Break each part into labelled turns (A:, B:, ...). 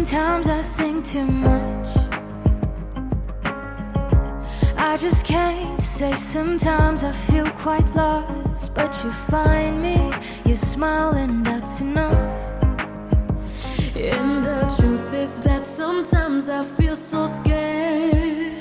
A: Sometimes I think too much. I just can't say. Sometimes I feel quite lost, but you find me, you smile, and that's enough.
B: And the truth is that sometimes I feel so scared.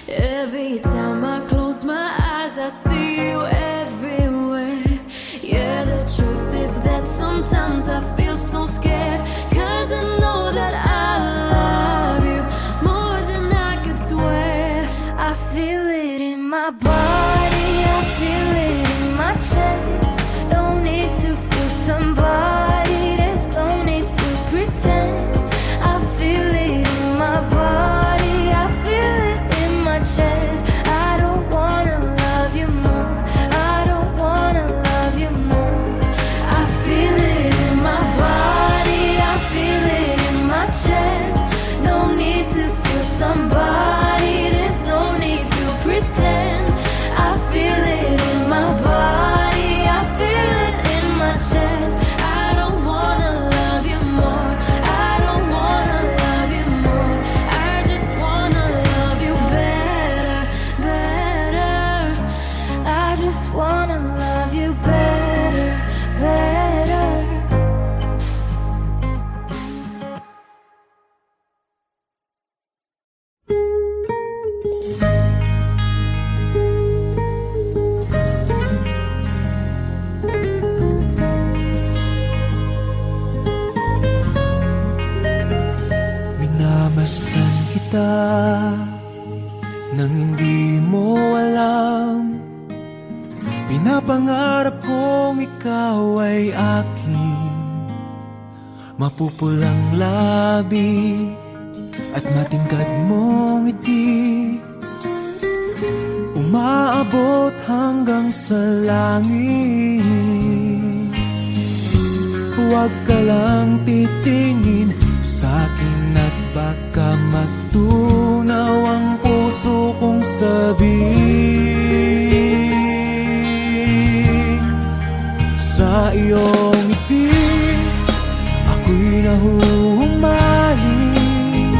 B: Every time I close my eyes, I see you everywhere. Yeah, the truth is that sometimes I feel so scared, 'cause I know that I love you more than I could swear.
A: I feel it in my body, I feel it in my chest. No need to fool somebody, there's no need to pretend. I feel it in my body, I feel it in my chest. I don't wanna love you more, I don't wanna love you more. I feel it in my body, I feel it in my chest. No need to fool somebody, there's no need to pretend. I feel it in my body, I feel it in my chest. I don't wanna love you more, I don't wanna love you more. I just wanna love you better, better. I just wanna love you better, better.
C: Minamasdan kita nang hindi mo alam. Pinapangarap kong ikaw ay akin. Mapupulang labi at matingkad mong ngiti, umaabot hanggang sa langit. Huwag ka lang titingin sa'kin at baka matunaw ang puso kong sabing. Sa iyong ngiti, ako'y nahuhumaling.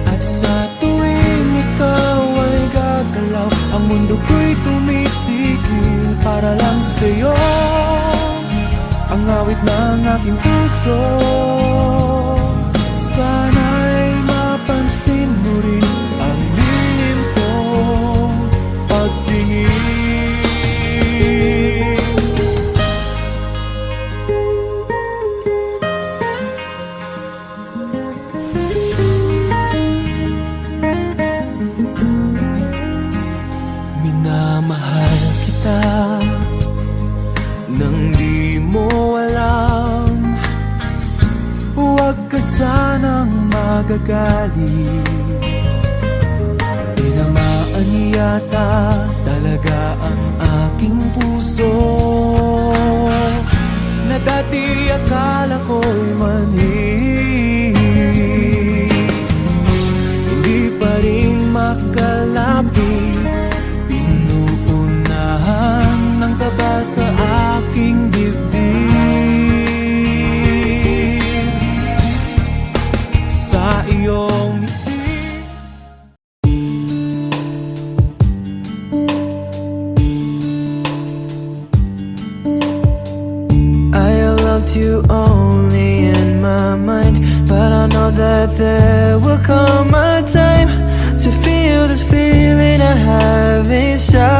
C: At sa tuwing ikaw ay gagalaw, ang mundo ko'y tumitigil para lang sa'yo. Ang awit ng aking puso, sana'y mapansin mo rin ang lihim kong pagtingin. Minamahal kita nang di mo alam. Huwag ka sanang magagalit. Tinamaan yata talaga ang aking puso, na dati akala ko'y manhid. Hindi pa rin makalapit, pinuunahan ng kaba sa aking dibdib. Sa iyong ngiti,
D: I loved you only in my mind, but I know that there will come a time to feel this feeling I have inside.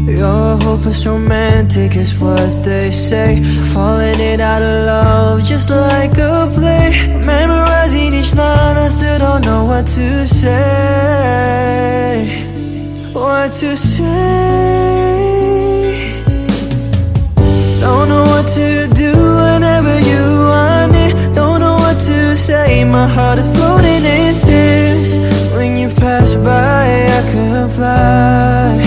D: You're hopeless romantic is what they say, falling in out of love just like a play. Memorizing each line, I still don't know what to say. What to say. Don't know what to do whenever you want it. Don't know what to say, my heart is floating in tears. When you pass by, I could fly.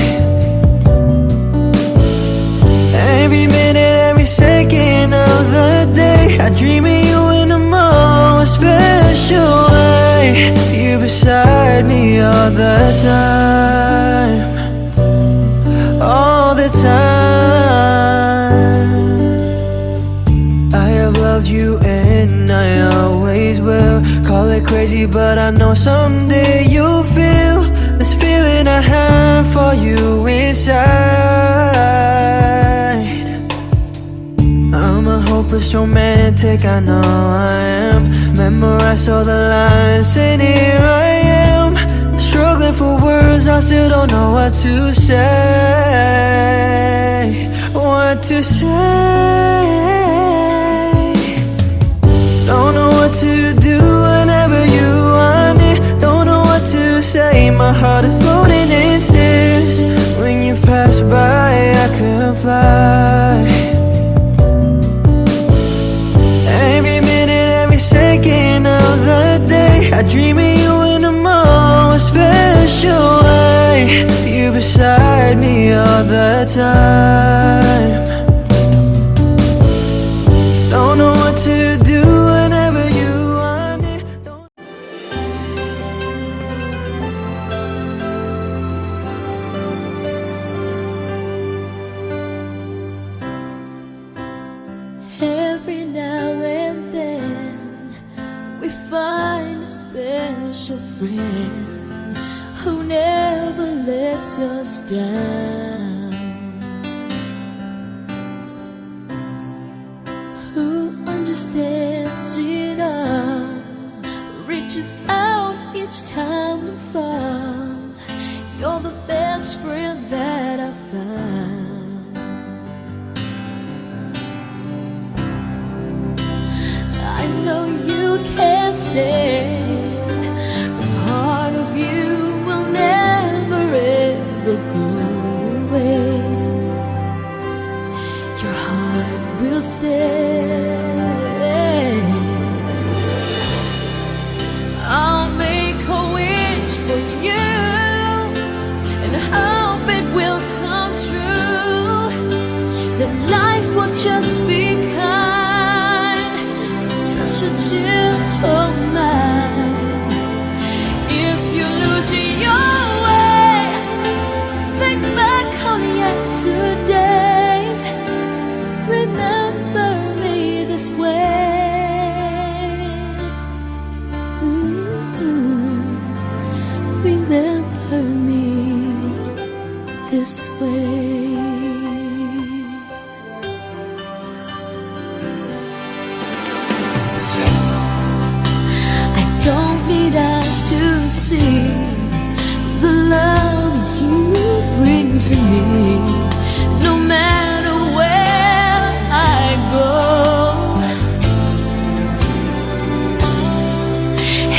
D: Every minute, every second of the day, I dream of you in the most special way. You beside me all the time, all the time. I have loved you crazy, but I know someday you'll feel this feeling I have for you inside. I'm a hopeless romantic, I know I am. Memorize all the lines and here I am, struggling for words, I still don't know what to say. What to say. Don't know what to do whenever you want it. Don't know what to say, my heart is floating in tears. When you pass by, I could fly. Every minute, every second of the day, I dream of you in a more special way. You beside me all the time. Don't know what to do whenever you want it.
B: Every now and then we find a special friend who never lets us down, who understands it all, reaches out each time we fall. You're the best friend that I found. I know you can't stay. The heart of you will never ever go away. Your heart will stay. I'll make a wish for you and hope it will come true. That life will just be kind to such a gentle mind. If you lose your way, think back on yesterday. Remember me this way. Remember me this way. I don't need eyes to see the love you bring to me. No matter where I go,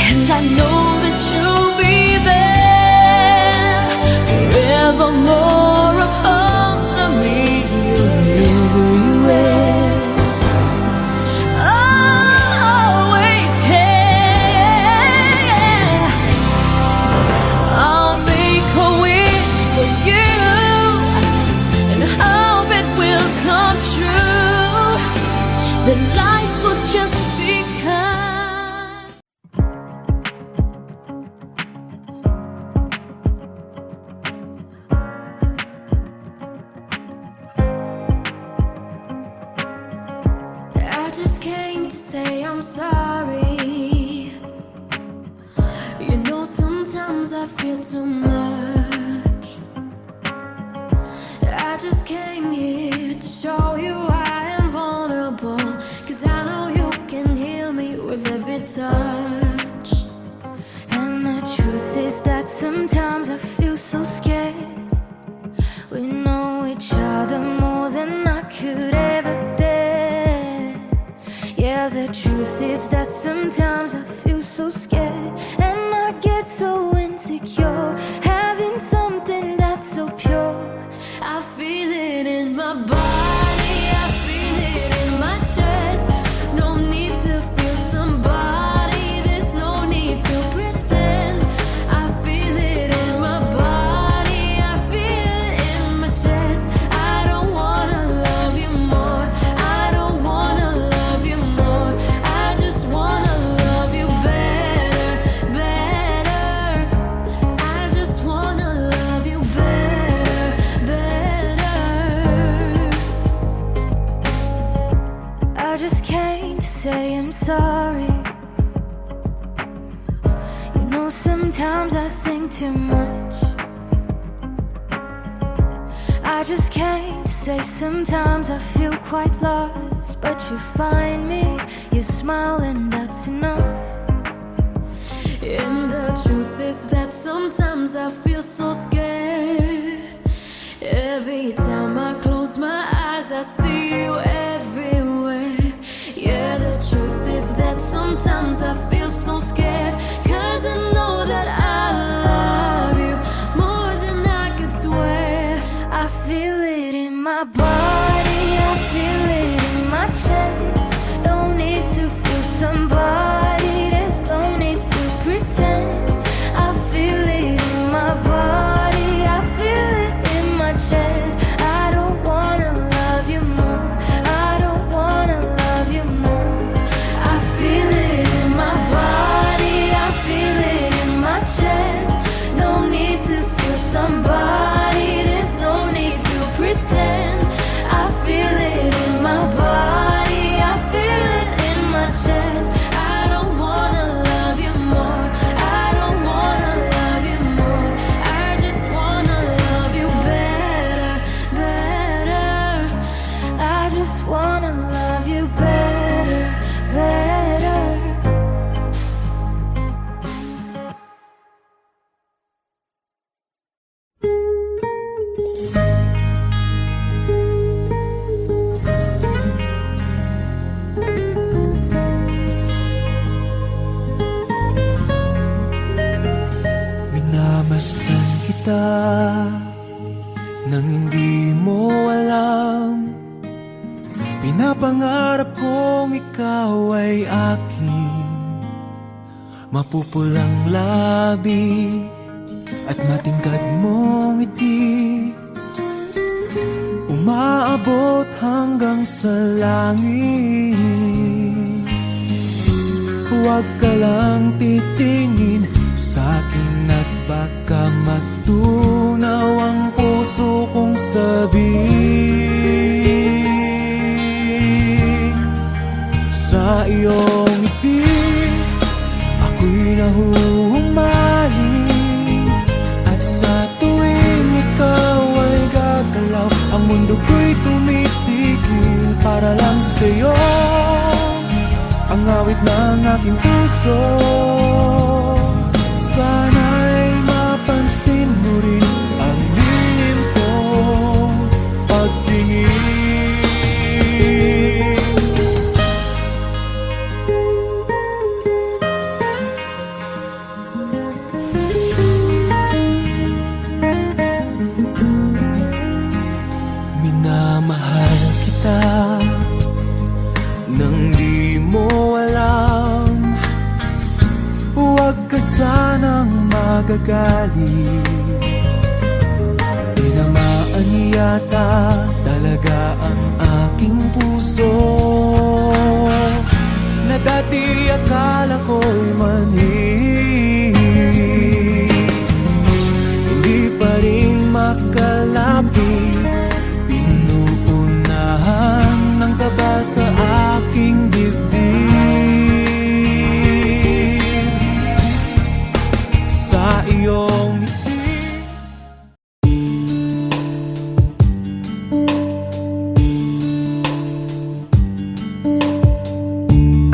B: and I know that you'll be there forevermore upon me everywhere. Always care. I'll make a wish for you and hope it will come true. That life will just be kind.
A: I just came to say I'm sorry. You know, sometimes I feel too much. I just came here to show you I am vulnerable, 'cause I know you can heal me with every touch. And the truth is that sometimes I feel so scared. We know each other more than I could ever dare. Yeah, the truth is that sometimes I feel so scared, and I get so insecure, having something that's so pure. I feel it in my body, I feel it in my chest. No need to feel somebody, there's no need to pretend. I feel it in my body, I feel it in my chest. I don't wanna love you more, I don't wanna love you more. I just wanna love you better, better. I just wanna love you better, better. I just came to say I'm sorry. Sometimes I think too much. I just can't say sometimes I feel quite lost. But you find me, you smile and that's enough.
B: And the truth is that sometimes I feel so scared. Every time I close my eyes, I see you everywhere. Yeah, the truth is that sometimes I feel so scared. 'Cause I know that I love you more than I could swear.
A: I feel it in my body, I feel it in my chest. No need to fool somebody, there's no need to pretend. I feel it in my body, I feel it in my chest. I don't wanna love you more, I don't wanna love you more. I feel it in my body, I feel it in my chest. No need to fool somebody, there's no need to pretend. I feel it in my body, I feel it in my chest. I don't wanna love you more, I don't wanna love you more. I just wanna love you better, better. I just wanna love you better, better.
C: Minamasdan kita nang hindi mo alam. Pinapangarap kong ikaw ay akin. Mapupulang labi at matingkad mong ngiti, umaabot hanggang sa langit. Huwag ka lang titingin sa'kin at baka matunaw ang puso kong sabik. Sa iyong ngiti, ako'y nahuhumaling. At sa tuwing ikaw ay gagalaw, ang mundo ko'y tumitigil para lang sa'yo. Ang awit ng aking puso, sana'y mapansin mo rin ang lihim kong pagtingin. Minamahal kita nang di mo alam. Huwag ka sanang magagalit. Tinamaan yata talaga ang aking puso, na dati akala ko'y manhid. Hindi pa rin makalapit, pinuunahan ng kaba sa aking dibdib. Sa iyong ngiti,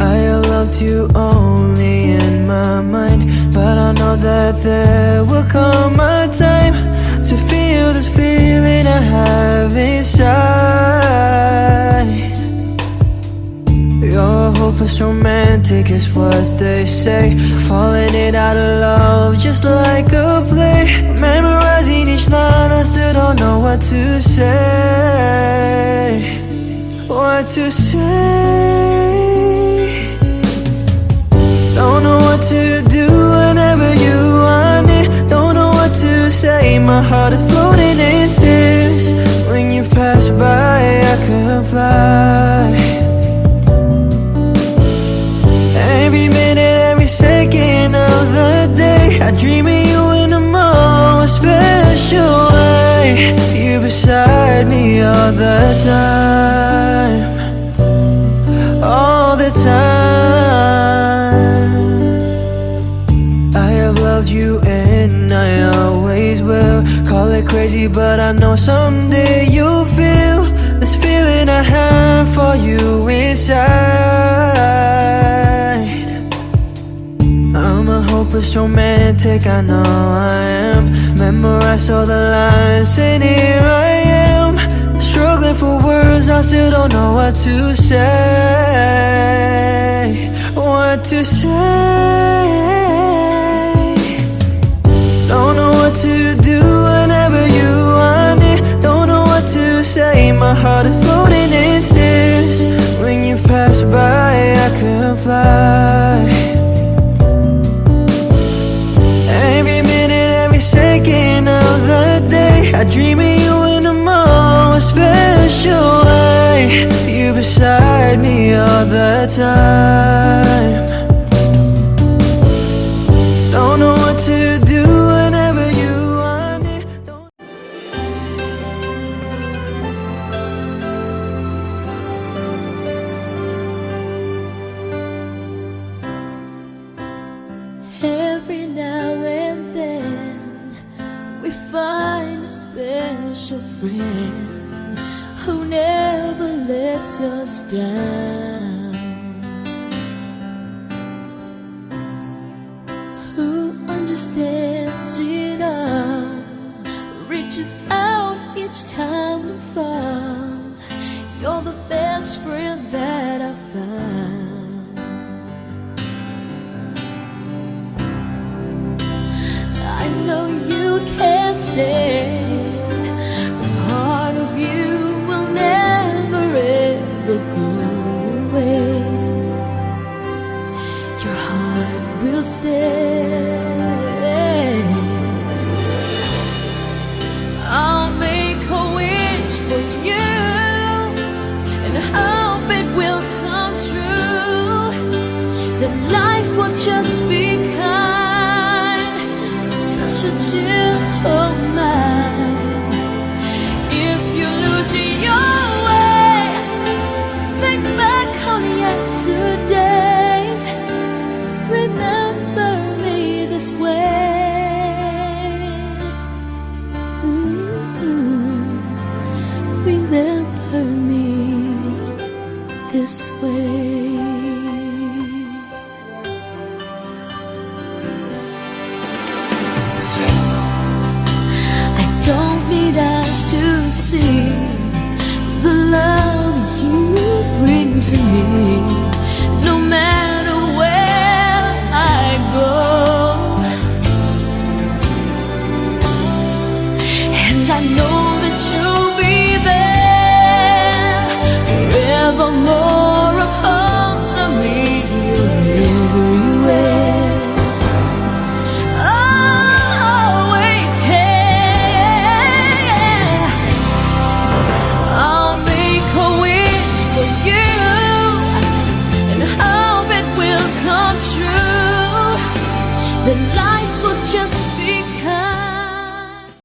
D: I have loved you only in my mind, but I know that there will come a time to feel this feeling I have inside. You're hopeless romantic is what they say, falling in out of love just like a play, memorizing each line. I still don't know what to say, what to say. Don't know what to do whenever you want it. Don't know what to say. My heart is floating in tears. When you pass by, I could fly. Every minute, every second of the day, I dream of you in the most special way. You beside me all the time, all the time. I have loved know someday you'll feel this feeling I have for you inside. I'm a hopeless romantic, I know I am. Memorized all the lines and here I am, struggling for words, I still don't know what to say. What to say. Don't know what to do whenever you want it. Don't know what to say, my heart is floating in tears. When you pass by, I could fly. Every minute, every second of the day, I dream of you in a more special way. You beside me all the time. Don't know what to do whenever you want it.
B: Every now and then we find a special friend who never lets us down, who understands it all, reaches out each time we fall. You're the best friend that I found. I know you can't stay. Part of you will never ever go away. Your heart will stay. I'll make a wish for you and hope it will come true. That life will just be kind to such a gentle mind. If you lose your way, think back on yesterday. Remember me this way. Ooh, remember me this way.